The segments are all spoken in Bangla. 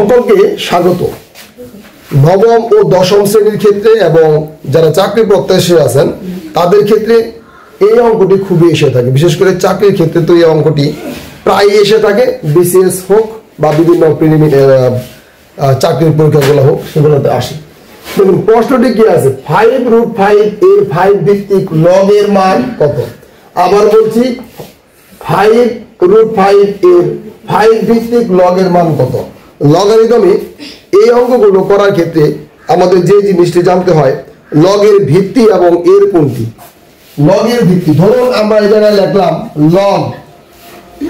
সকলকে স্বাগত। নবম ও দশম শ্রেণীর ক্ষেত্রে এবং যারা চাকরি প্রত্যাশী আছেন তাদের ক্ষেত্রে এই অঙ্কটি খুবই এসে থাকে, বিশেষ করে চাকরির ক্ষেত্রে তো এই অঙ্কটি প্রায় এসে থাকে। বিসিএস হোক বা বিভিন্ন চাকরির পরীক্ষাগুলো হোক, সেগুলোতে আসে। দেখুন প্রশ্নটি কি আছে, 5√5 এর 5 ভিত্তিক লগ এর মান কত? আবার বলছি 5√5 এর 5 ভিত্তিক লগ এর মান কত? লগারিদমে এই অঙ্কগুলো করার ক্ষেত্রে আমাদের যে জিনিসটি জানতে হয়, লগের ভিত্তি এবং এর কোনটি। লগের ভিত্তি ধরুন আমরা এই জায়গায় লিখলাম লগ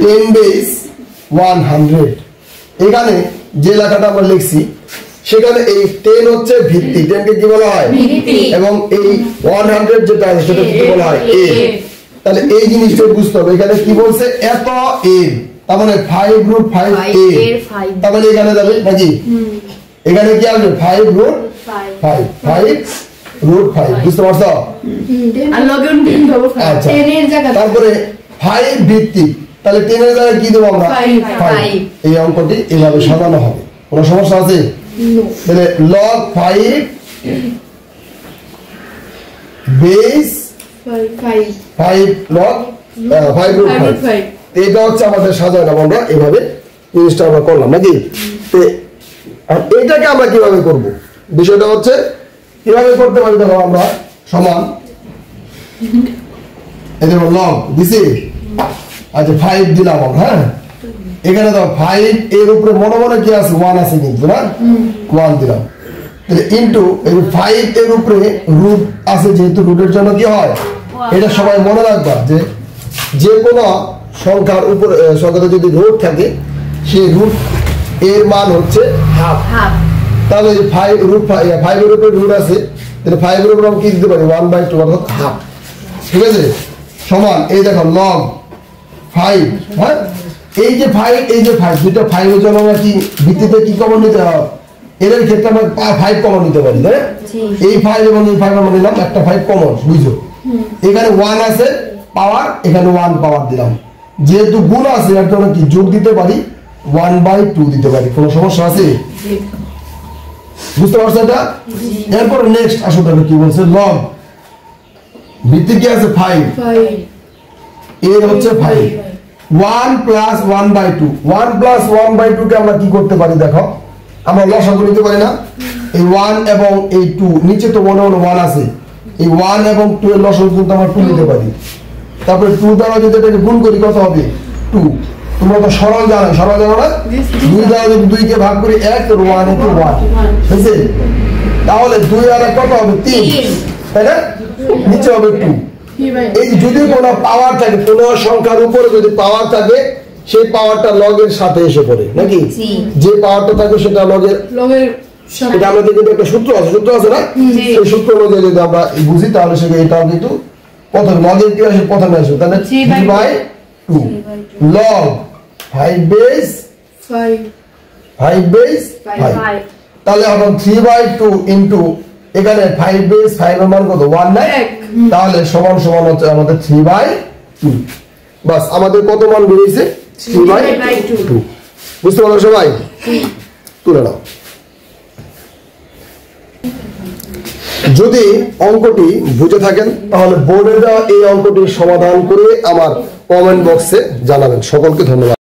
10 বেস 100। এখানে যে লেখাটা আমরা লিখছি সেখানে এই 10 হচ্ছে ভিত্তি, 10 কে কি বলা হয় ভিত্তি, এবং এই 100 যেটা আছে সেটা কি বলা হয় এ। তাহলে এই জিনিসটা বুঝতে হবে, এখানে কি বলছে এত এ, তার মানে 5√5 এ, তার মানে এখানে যাবে নাকি এখানে কি আসবে 5√5 বুঝতে পারছো? আর লগের 10 দেব 5 10 এর জায়গা, তারপরে 5 ভিত্তি, তাহলে 10 এর জায়গায় কি দেব আমরা 5। এই অঙ্কটি এইভাবে সাজানো হবে, কোনো সমস্যা আছে? তাহলে log 5 বেস 5 log 5√5, এটা হচ্ছে আমাদের সাজানো। আমরা এভাবে জিনিসটা আমরা করলাম নাকি? এটাকে আমরা কিভাবে করব, বিষয়টা হচ্ছে কিভাবে করতে পারি। দেখো আমরা সমান এই দেখো লগ দিছি, আচ্ছা 5 দিলাম আমরা, হ্যাঁ এখানে দেখো 5 এর উপরে মনে মনে কি আছে 1 আছে কিন্তু না, 1 দিলাম। তাহলে ইনটু এই 5 এর উপরে রুট আছে, যেহেতু রুটের জন্য কি হয় এটা সবাই মনে রাখবা যে কোনো সংখ্যার উপরে সংখ্যাতে যদি রুট থাকে সেই রুট এর মান হচ্ছে হাফ। তাহলে 5 এর উপরে রুট আছে, তাহলে 5 এর উপরে আমরা কি দিতে পারি 1/2 অর্থাৎ হাফ। ঠিক আছে, সমান এই দেখো লগ 5, হ্যাঁ এই যে 5 এই যে 5 দুটো 5 এর জন্য আমরা কি ভিত্তিতে কি কমন নিতে হবে, এর ক্ষেত্রে আমরা 5 কমন নিতে পারি, তাই এই 5 এবং এই 5 আমরা নিলাম, একটা 5 কমন, বুঝছো? এখানে 1 আছে পাওয়ার, এখানে 1 পাওয়ার দিলাম, যেহেতু গুণ আছে এর জন্য কি যোগ দিতে পারি 1/2 দিতে পারি, কোনো সমস্যা আছে? বুঝতে পারছো এটা? এরপর নেক্সট আসো, তাহলে কি বলছে লগ ভিত্তি কি আছে 5, এর হচ্ছে 5 1 প্লাস 1/2, 1 প্লাস 1/2 কে আমরা কি করতে পারি দেখো, আমরা লসাগু নিতে পারি না? এই 1 এবং এই 2 নিচে তো মনে মনে 1 আছে, এই 1 এবং 2 এর লসাগু কিন্তু আমরা 2 নিতে পারি। তারপরে 2 দ্বারা যদি এটাকে গুণ করি কত হবে 2। তোমরা তো সরল জানো না, 2 দ্বারা যদি 2 কে ভাগ করি 1 আর 1 এ 1, বুঝছে? তাহলে 2 আর 1 কত হবে 3, তাই না? নিচে হবে 2। এই যদি কোনো পাওয়ার থাকে, কোনো সংখ্যার উপরে যদি পাওয়ার থাকে, সেই পাওয়ারটা লগের সাথে এসে পড়ে নাকি? যে পাওয়ারটা থাকে সেটা লগের এটা আমাদের কিন্তু একটা সূত্র আছে না? সেই সূত্র অনুযায়ী যদি আমরা বুঝি তাহলে সেটা এটাও কিন্তু প্রথম লগের কি আসে, প্রথমে আসে, তাহলে 3/2 লগ 5 বেস 5, তাহলে এখন 3/2 ইনটু এখানে 5 বেস 5 এর মান কত 1 না, তাহলে সমান হচ্ছে আমাদের 3/2। বাস আমাদের কত মান বেরিয়েছে 3/2। বুঝতে পারলো সবাই? তুলে নাও। যদি অঙ্কটি বুঝে থাকেন তাহলে বোর্ডে দেওয়া এই অঙ্কটির সমাধান করে আমার কমেন্ট বক্সে জানাবেন। সকলকে ধন্যবাদ।